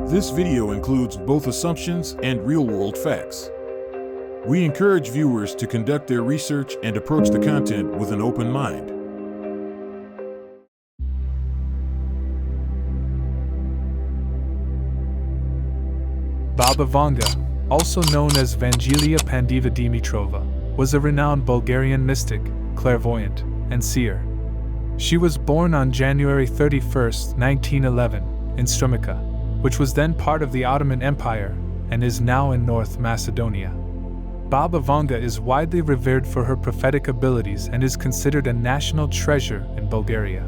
This video includes both assumptions and real-world facts. We encourage viewers to conduct their research and approach the content with an open mind. Baba Vanga, also known as Vangelia Pandiva Dimitrova, was a renowned Bulgarian mystic, clairvoyant, and seer. She was born on January 31, 1911, in Strumica, which was then part of the Ottoman Empire and is now in North Macedonia. Baba Vanga is widely revered for her prophetic abilities and is considered a national treasure in Bulgaria.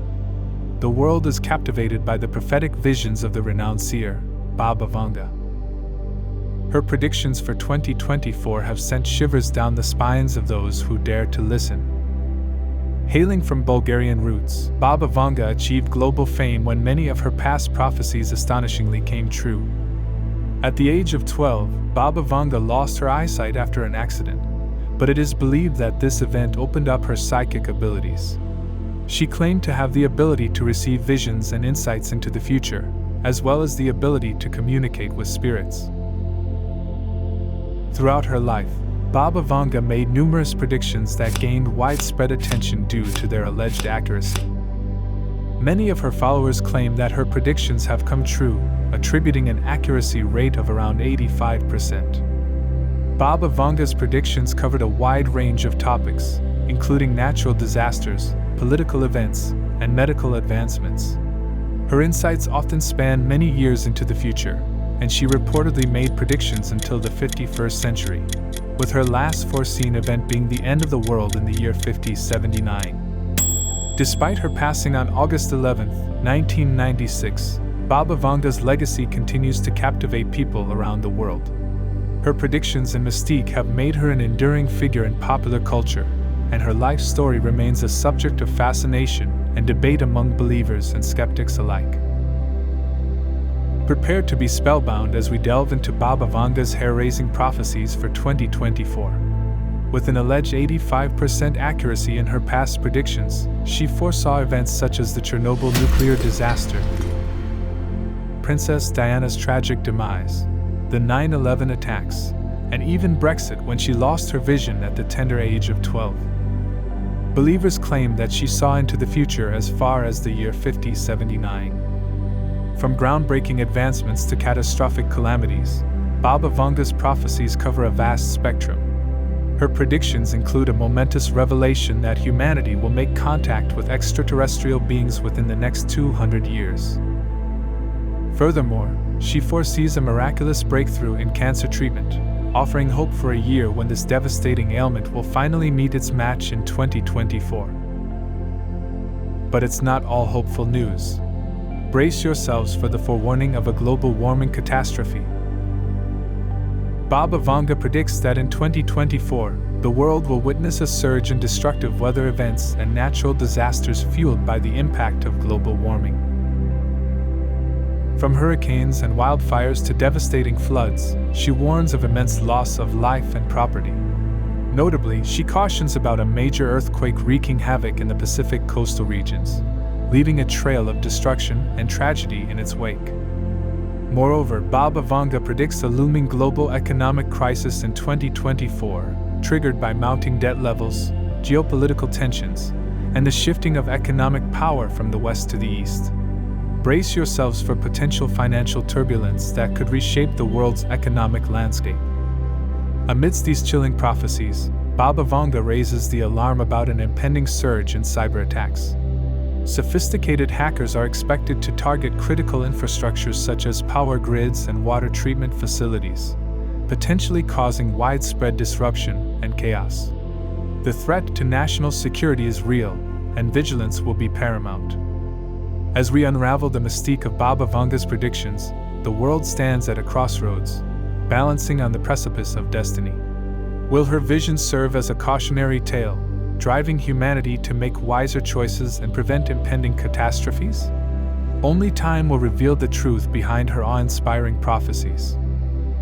The world is captivated by the prophetic visions of the renowned seer, Baba Vanga. Her predictions for 2024 have sent shivers down the spines of those who dare to listen. Hailing from Bulgarian roots, Baba Vanga achieved global fame when many of her past prophecies astonishingly came true. At the age of 12, Baba Vanga lost her eyesight after an accident, but it is believed that this event opened up her psychic abilities. She claimed to have the ability to receive visions and insights into the future, as well as the ability to communicate with spirits. Throughout her life, Baba Vanga made numerous predictions that gained widespread attention due to their alleged accuracy. Many of her followers claim that her predictions have come true, attributing an accuracy rate of around 85%. Baba Vanga's predictions covered a wide range of topics, including natural disasters, political events, and medical advancements. Her insights often spanned many years into the future, and she reportedly made predictions until the 51st century, with her last foreseen event being the end of the world in the year 5079. Despite her passing on August 11, 1996, Baba Vanga's legacy continues to captivate people around the world. Her predictions and mystique have made her an enduring figure in popular culture, and her life story remains a subject of fascination and debate among believers and skeptics alike. Prepare to be spellbound as we delve into Baba Vanga's hair-raising prophecies for 2024. With an alleged 85% accuracy in her past predictions, she foresaw events such as the Chernobyl nuclear disaster, Princess Diana's tragic demise, the 9/11 attacks, and even Brexit when she lost her vision at the tender age of 12. Believers claim that she saw into the future as far as the year 5079. From groundbreaking advancements to catastrophic calamities, Baba Vanga's prophecies cover a vast spectrum. Her predictions include a momentous revelation that humanity will make contact with extraterrestrial beings within the next 200 years. Furthermore, she foresees a miraculous breakthrough in cancer treatment, offering hope for a year when this devastating ailment will finally meet its match in 2024. But it's not all hopeful news. Brace yourselves for the forewarning of a global warming catastrophe. Baba Vanga predicts that in 2024, the world will witness a surge in destructive weather events and natural disasters fueled by the impact of global warming. From hurricanes and wildfires to devastating floods, she warns of immense loss of life and property. Notably, she cautions about a major earthquake wreaking havoc in the Pacific coastal regions, leaving a trail of destruction and tragedy in its wake. Moreover, Baba Vanga predicts a looming global economic crisis in 2024, triggered by mounting debt levels, geopolitical tensions, and the shifting of economic power from the west to the east. Brace yourselves for potential financial turbulence that could reshape the world's economic landscape. Amidst these chilling prophecies, Baba Vanga raises the alarm about an impending surge in cyber attacks. Sophisticated hackers are expected to target critical infrastructures such as power grids and water treatment facilities, potentially causing widespread disruption and chaos. The threat to national security is real, and vigilance will be paramount. As we unravel the mystique of Baba Vanga's predictions, the world stands at a crossroads, balancing on the precipice of destiny. Will her visions serve as a cautionary tale, driving humanity to make wiser choices and prevent impending catastrophes? Only time will reveal the truth behind her awe-inspiring prophecies.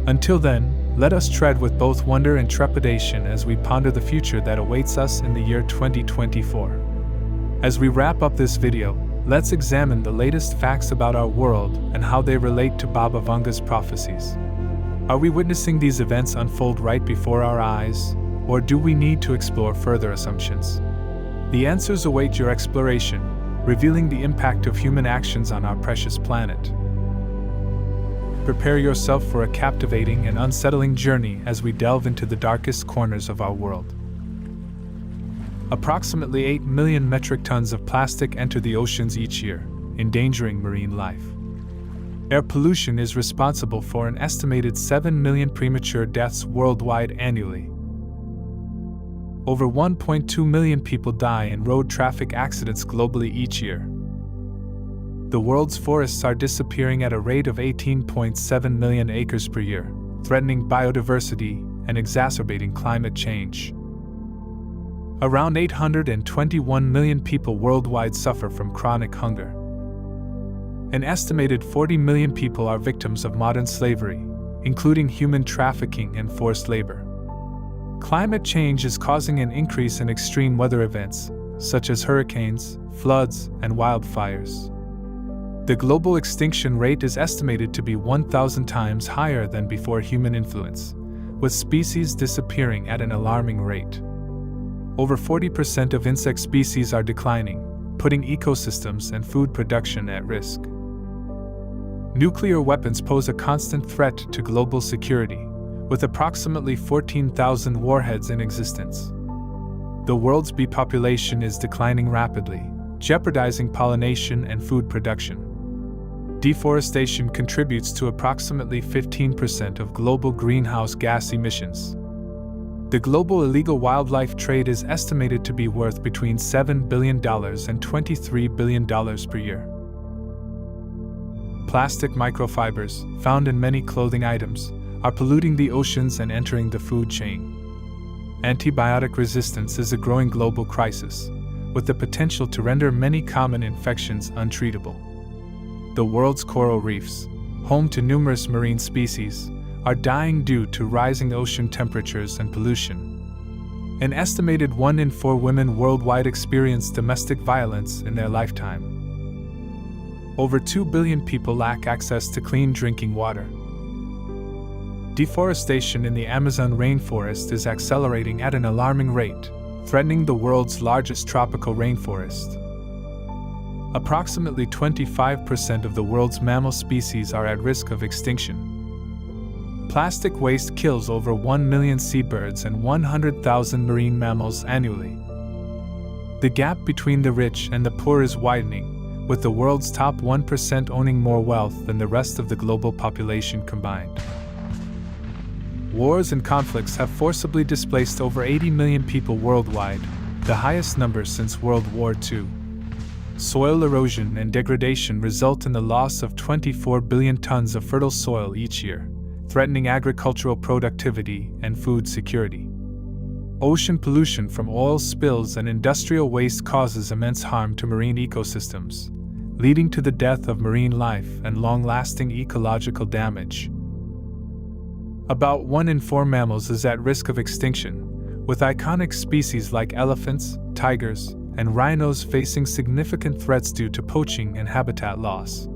Until then, let us tread with both wonder and trepidation as we ponder the future that awaits us in the year 2024. As we wrap up this video, Let's examine the latest facts about our world and how they relate to Baba Vanga'S prophecies. Are we witnessing these events unfold right before our eyes, or do we need to explore further assumptions? The answers await your exploration, revealing the impact of human actions on our precious planet. Prepare yourself for a captivating and unsettling journey as we delve into the darkest corners of our world. Approximately 8 million metric tons of plastic enter the oceans each year, endangering marine life. Air pollution is responsible for an estimated 7 million premature deaths worldwide annually. Over 1.2 million people die in road traffic accidents globally each year. The world's forests are disappearing at a rate of 18.7 million acres per year, threatening biodiversity and exacerbating climate change. Around 821 million people worldwide suffer from chronic hunger. An estimated 40 million people are victims of modern slavery, including human trafficking and forced labor. Climate change is causing an increase in extreme weather events, such as hurricanes, floods, and wildfires. The global extinction rate is estimated to be 1,000 times higher than before human influence, with species disappearing at an alarming rate. Over 40% of insect species are declining, putting ecosystems and food production at risk. Nuclear weapons pose a constant threat to global security, with approximately 14,000 warheads in existence. The world's bee population is declining rapidly, jeopardizing pollination and food production. Deforestation contributes to approximately 15% of global greenhouse gas emissions. The global illegal wildlife trade is estimated to be worth between $7 billion and $23 billion per year. Plastic microfibers, found in many clothing items, are polluting the oceans and entering the food chain. Antibiotic resistance is a growing global crisis, with the potential to render many common infections untreatable. The world's coral reefs, home to numerous marine species, are dying due to rising ocean temperatures and pollution. An estimated 1 in 4 women worldwide experience domestic violence in their lifetime. Over 2 billion people lack access to clean drinking water. Deforestation in the Amazon rainforest is accelerating at an alarming rate, threatening the world's largest tropical rainforest. Approximately 25% of the world's mammal species are at risk of extinction. Plastic waste kills over 1 million seabirds and 100,000 marine mammals annually. The gap between the rich and the poor is widening, with the world's top 1% owning more wealth than the rest of the global population combined. Wars and conflicts have forcibly displaced over 80 million people worldwide, the highest number since World War II. Soil erosion and degradation result in the loss of 24 billion tons of fertile soil each year, threatening agricultural productivity and food security. Ocean pollution from oil spills and industrial waste causes immense harm to marine ecosystems, leading to the death of marine life and long-lasting ecological damage. About 1 in 4 mammals is at risk of extinction, with iconic species like elephants, tigers, and rhinos facing significant threats due to poaching and habitat loss.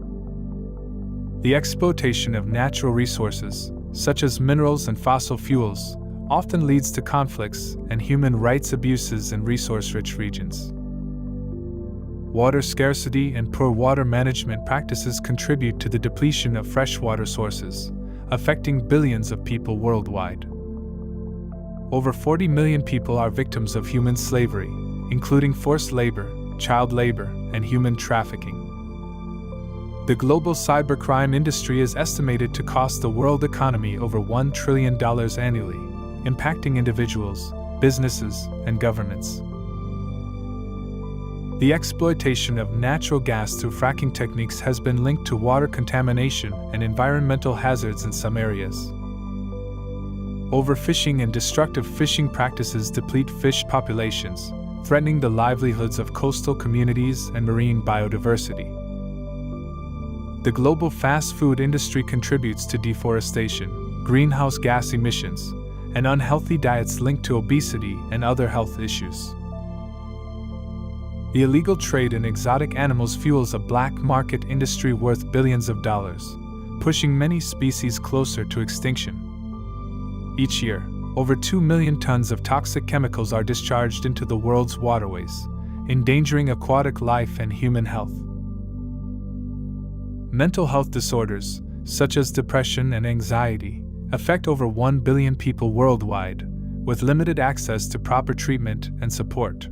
The exploitation of natural resources, such as minerals and fossil fuels, often leads to conflicts and human rights abuses in resource-rich regions. Water scarcity and poor water management practices contribute to the depletion of freshwater sources, affecting billions of people worldwide. Over 40 million people are victims of human slavery, including forced labor, child labor, and human trafficking. The global cybercrime industry is estimated to cost the world economy over $1 trillion annually, impacting individuals, businesses, and governments. The exploitation of natural gas through fracking techniques has been linked to water contamination and environmental hazards in some areas. Overfishing and destructive fishing practices deplete fish populations, threatening the livelihoods of coastal communities and marine biodiversity. The global fast food industry contributes to deforestation, greenhouse gas emissions, and unhealthy diets linked to obesity and other health issues. The illegal trade in exotic animals fuels a black market industry worth billions of dollars, pushing many species closer to extinction. Each year, over 2 million tons of toxic chemicals are discharged into the world's waterways, endangering aquatic life and human health. Mental health disorders, such as depression and anxiety, affect over 1 billion people worldwide, with limited access to proper treatment and support.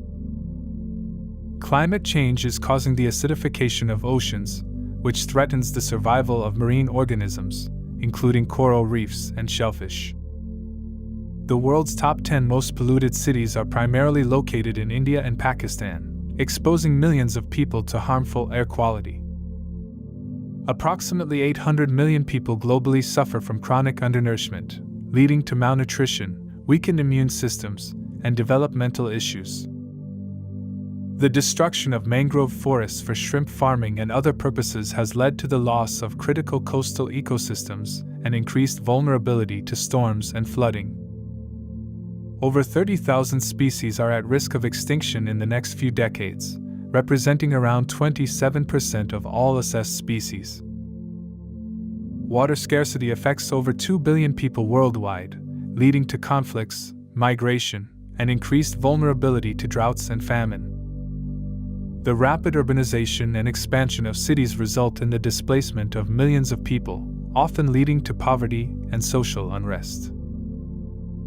Climate change is causing the acidification of oceans, which threatens the survival of marine organisms, including coral reefs and shellfish. The world's top 10 most polluted cities are primarily located in India and Pakistan, exposing millions of people to harmful air quality. Approximately 800 million people globally suffer from chronic undernourishment, leading to malnutrition, weakened immune systems, and developmental issues. The destruction of mangrove forests for shrimp farming and other purposes has led to the loss of critical coastal ecosystems and increased vulnerability to storms and flooding. Over 30,000 species are at risk of extinction in the next few decades, representing around 27% of all assessed species. Water scarcity affects over 2 billion people worldwide, leading to conflicts, migration, and increased vulnerability to droughts and famine. The rapid urbanization and expansion of cities result in the displacement of millions of people, often leading to poverty and social unrest.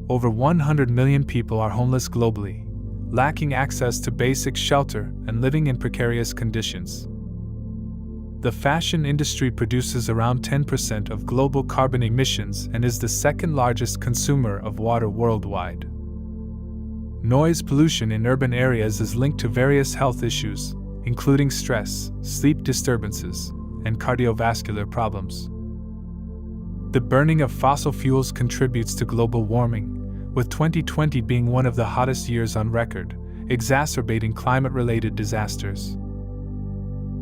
Over 100 million people are homeless globally, lacking access to basic shelter and living in precarious conditions. The fashion industry produces around 10% of global carbon emissions and is the second largest consumer of water worldwide. Noise pollution in urban areas is linked to various health issues, including stress, sleep disturbances, and cardiovascular problems. The burning of fossil fuels contributes to global warming, with 2020 being one of the hottest years on record, exacerbating climate-related disasters.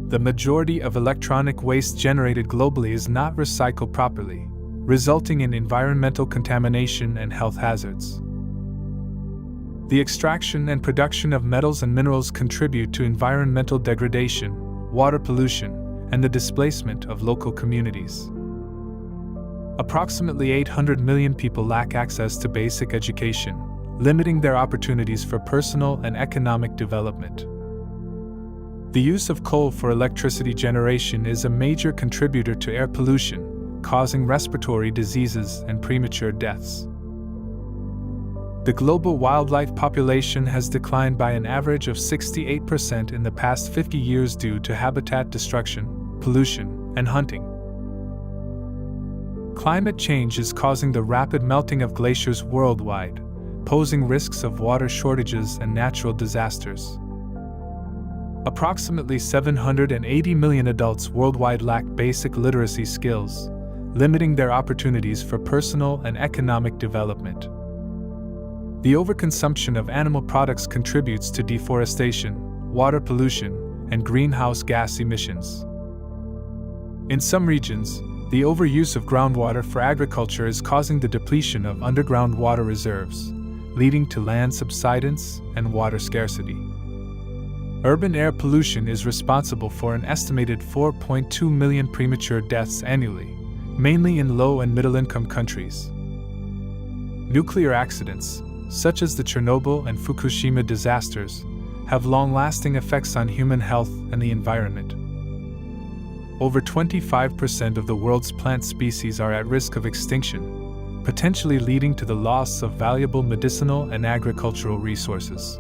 The majority of electronic waste generated globally is not recycled properly, resulting in environmental contamination and health hazards. The extraction and production of metals and minerals contribute to environmental degradation, water pollution, and the displacement of local communities. Approximately 800 million people lack access to basic education, limiting their opportunities for personal and economic development. The use of coal for electricity generation is a major contributor to air pollution, causing respiratory diseases and premature deaths. The global wildlife population has declined by an average of 68% in the past 50 years due to habitat destruction, pollution, and hunting. Climate change is causing the rapid melting of glaciers worldwide, posing risks of water shortages and natural disasters. Approximately 780 million adults worldwide lack basic literacy skills, limiting their opportunities for personal and economic development. The overconsumption of animal products contributes to deforestation, water pollution, and greenhouse gas emissions. In some regions, the overuse of groundwater for agriculture is causing the depletion of underground water reserves, leading to land subsidence and water scarcity. Urban air pollution is responsible for an estimated 4.2 million premature deaths annually, mainly in low- and middle-income countries. Nuclear accidents, such as the Chernobyl and Fukushima disasters, have long-lasting effects on human health and the environment. Over 25% of the world's plant species are at risk of extinction, potentially leading to the loss of valuable medicinal and agricultural resources.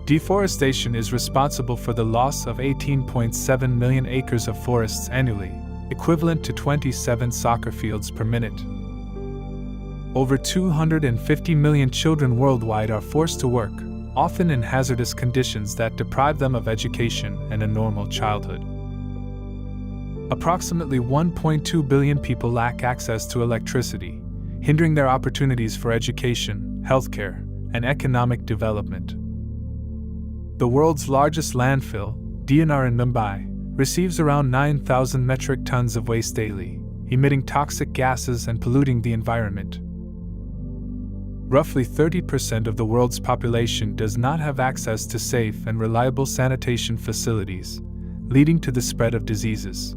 Deforestation is responsible for the loss of 18.7 million acres of forests annually, equivalent to 27 soccer fields per minute. Over 250 million children worldwide are forced to work, often in hazardous conditions that deprive them of education and a normal childhood. Approximately 1.2 billion people lack access to electricity, hindering their opportunities for education, healthcare, and economic development. The world's largest landfill, DNR in Mumbai, receives around 9,000 metric tons of waste daily, emitting toxic gases and polluting the environment. Roughly 30% of the world's population does not have access to safe and reliable sanitation facilities, leading to the spread of diseases.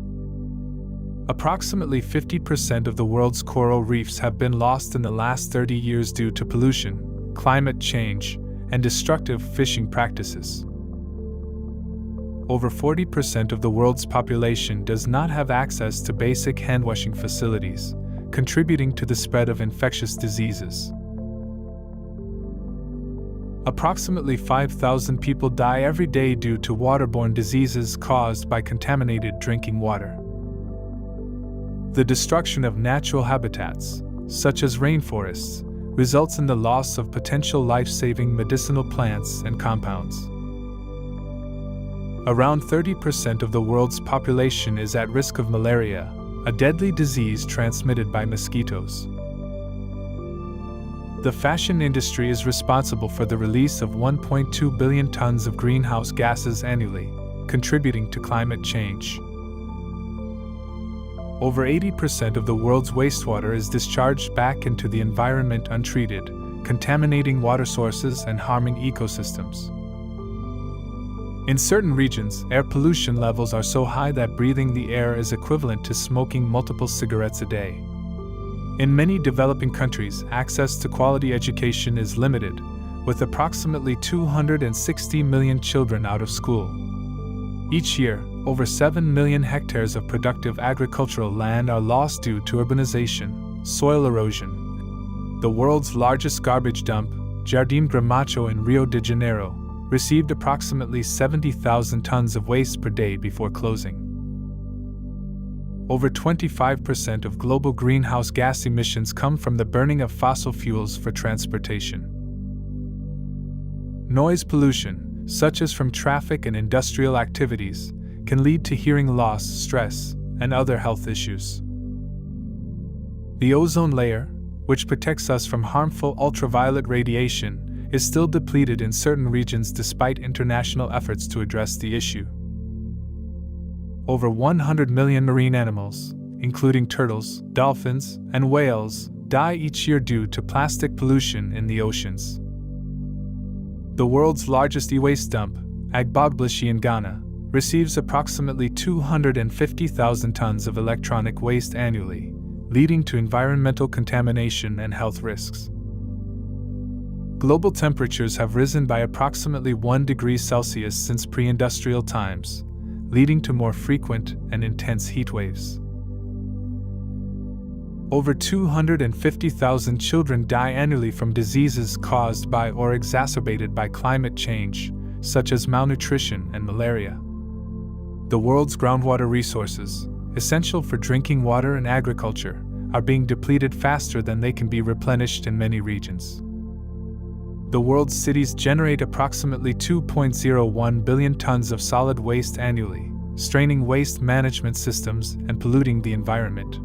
Approximately 50% of the world's coral reefs have been lost in the last 30 years due to pollution, climate change, and destructive fishing practices. Over 40% of the world's population does not have access to basic handwashing facilities, contributing to the spread of infectious diseases. Approximately 5,000 people die every day due to waterborne diseases caused by contaminated drinking water. The destruction of natural habitats, such as rainforests, results in the loss of potential life-saving medicinal plants and compounds. Around 30% of the world's population is at risk of malaria, a deadly disease transmitted by mosquitoes. The fashion industry is responsible for the release of 1.2 billion tons of greenhouse gases annually, contributing to climate change. Over 80% of the world's wastewater is discharged back into the environment untreated, contaminating water sources and harming ecosystems. In certain regions, air pollution levels are so high that breathing the air is equivalent to smoking multiple cigarettes a day. In many developing countries, access to quality education is limited, with approximately 260 million children out of school. Each year, over 7 million hectares of productive agricultural land are lost due to urbanization, soil erosion. The world's largest garbage dump, Jardim Gramacho in Rio de Janeiro, received approximately 70,000 tons of waste per day before closing. Over 25% of global greenhouse gas emissions come from the burning of fossil fuels for transportation. Noise pollution, such as from traffic and industrial activities, can lead to hearing loss, stress, and other health issues. The ozone layer, which protects us from harmful ultraviolet radiation, is still depleted in certain regions despite international efforts to address the issue. Over 100 million marine animals, including turtles, dolphins, and whales, die each year due to plastic pollution in the oceans. The world's largest e-waste dump, Agbogblashi in Ghana, receives approximately 250,000 tons of electronic waste annually, leading to environmental contamination and health risks. Global temperatures have risen by approximately 1 degree Celsius since pre-industrial times, leading to more frequent and intense heat waves. Over 250,000 children die annually from diseases caused by or exacerbated by climate change, such as malnutrition and malaria. The world's groundwater resources, essential for drinking water and agriculture, are being depleted faster than they can be replenished in many regions. The world's cities generate approximately 2.01 billion tons of solid waste annually, straining waste management systems and polluting the environment.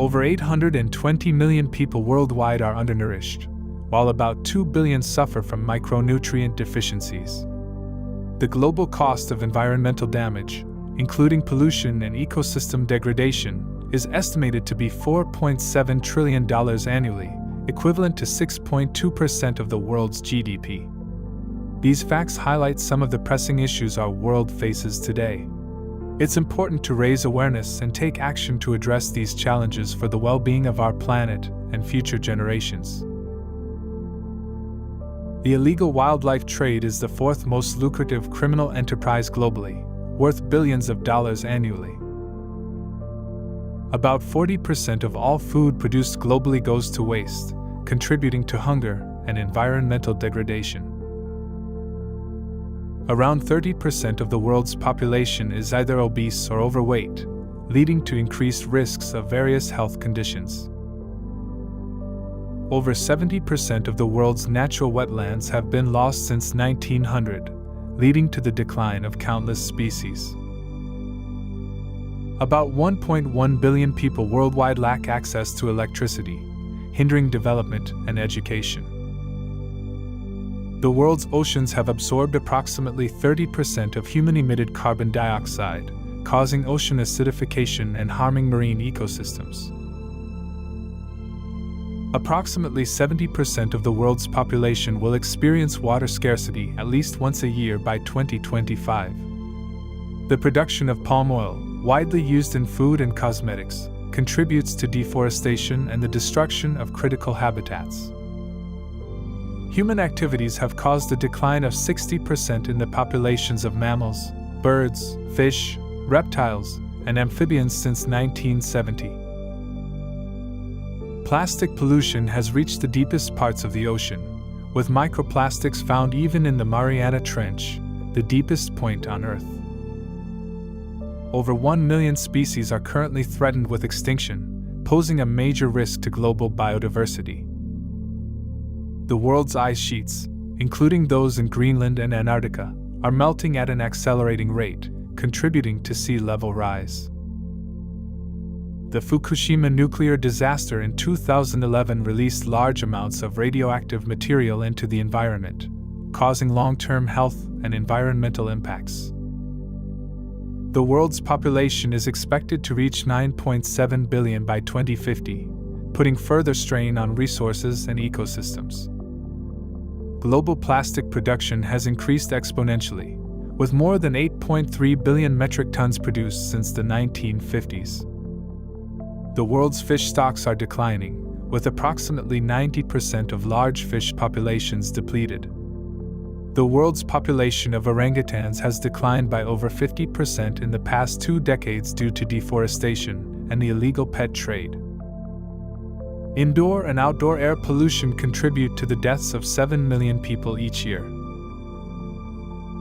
Over 820 million people worldwide are undernourished, while about 2 billion suffer from micronutrient deficiencies. The global cost of environmental damage, including pollution and ecosystem degradation, is estimated to be $4.7 trillion annually, equivalent to 6.2% of the world's GDP. These facts highlight some of the pressing issues our world faces today. It's important to raise awareness and take action to address these challenges for the well-being of our planet and future generations. The illegal wildlife trade is the fourth most lucrative criminal enterprise globally, worth billions of dollars annually. About 40% of all food produced globally goes to waste, contributing to hunger and environmental degradation. Around 30% of the world's population is either obese or overweight, leading to increased risks of various health conditions. Over 70% of the world's natural wetlands have been lost since 1900, leading to the decline of countless species. About 1.1 billion people worldwide lack access to electricity, hindering development and education. The world's oceans have absorbed approximately 30% of human-emitted carbon dioxide, causing ocean acidification and harming marine ecosystems. Approximately 70% of the world's population will experience water scarcity at least once a year by 2025. The production of palm oil, widely used in food and cosmetics, contributes to deforestation and the destruction of critical habitats. Human activities have caused a decline of 60% in the populations of mammals, birds, fish, reptiles, and amphibians since 1970. Plastic pollution has reached the deepest parts of the ocean, with microplastics found even in the Mariana Trench, the deepest point on Earth. Over 1 million species are currently threatened with extinction, posing a major risk to global biodiversity. The world's ice sheets, including those in Greenland and Antarctica, are melting at an accelerating rate, contributing to sea level rise. The Fukushima nuclear disaster in 2011 released large amounts of radioactive material into the environment, causing long-term health and environmental impacts. The world's population is expected to reach 9.7 billion by 2050, putting further strain on resources and ecosystems. Global plastic production has increased exponentially, with more than 8.3 billion metric tons produced since the 1950s. The world's fish stocks are declining, with approximately 90% of large fish populations depleted. The world's population of orangutans has declined by over 50% in the past 2 decades due to deforestation and the illegal pet trade. Indoor and outdoor air pollution contribute to the deaths of 7 million people each year.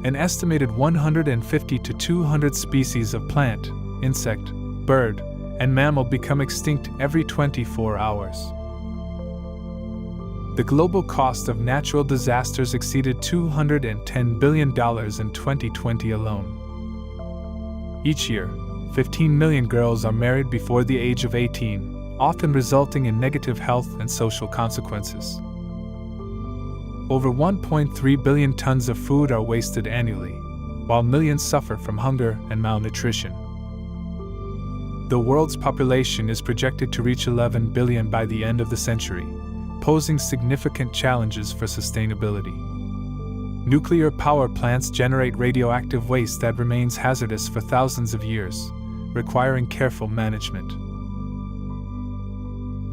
An estimated 150 to 200 species of plant, insect, bird, and mammal become extinct every 24 hours. The global cost of natural disasters exceeded $210 billion in 2020 alone. Each year, 15 million girls are married before the age of 18, often resulting in negative health and social consequences. Over 1.3 billion tons of food are wasted annually, while millions suffer from hunger and malnutrition. The world's population is projected to reach 11 billion by the end of the century, posing significant challenges for sustainability. Nuclear power plants generate radioactive waste that remains hazardous for thousands of years, requiring careful management.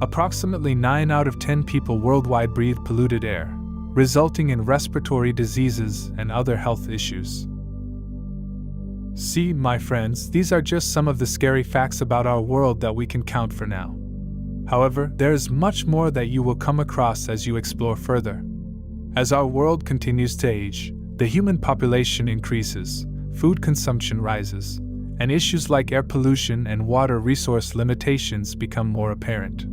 Approximately 9 out of 10 people worldwide breathe polluted air, resulting in respiratory diseases and other health issues. See, my friends, these are just some of the scary facts about our world that we can count for now. However, there is much more that you will come across as you explore further. As our world continues to age, the human population increases, food consumption rises, and issues like air pollution and water resource limitations become more apparent.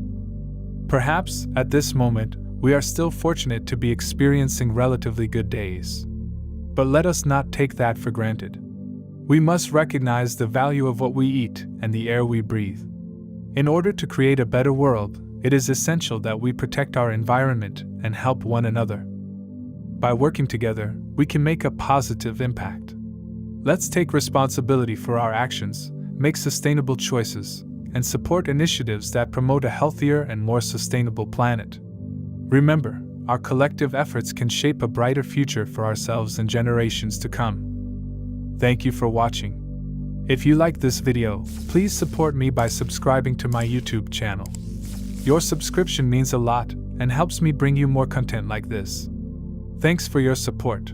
Perhaps, at this moment, we are still fortunate to be experiencing relatively good days. But let us not take that for granted. We must recognize the value of what we eat and the air we breathe. In order to create a better world, it is essential that we protect our environment and help one another. By working together, we can make a positive impact. Let's take responsibility for our actions, make sustainable choices, and support initiatives that promote a healthier and more sustainable planet. Remember, our collective efforts can shape a brighter future for ourselves and generations to come. Thank you for watching. If you like this video, please support me by subscribing to my YouTube channel. Your subscription means a lot and helps me bring you more content like this. Thanks for your support.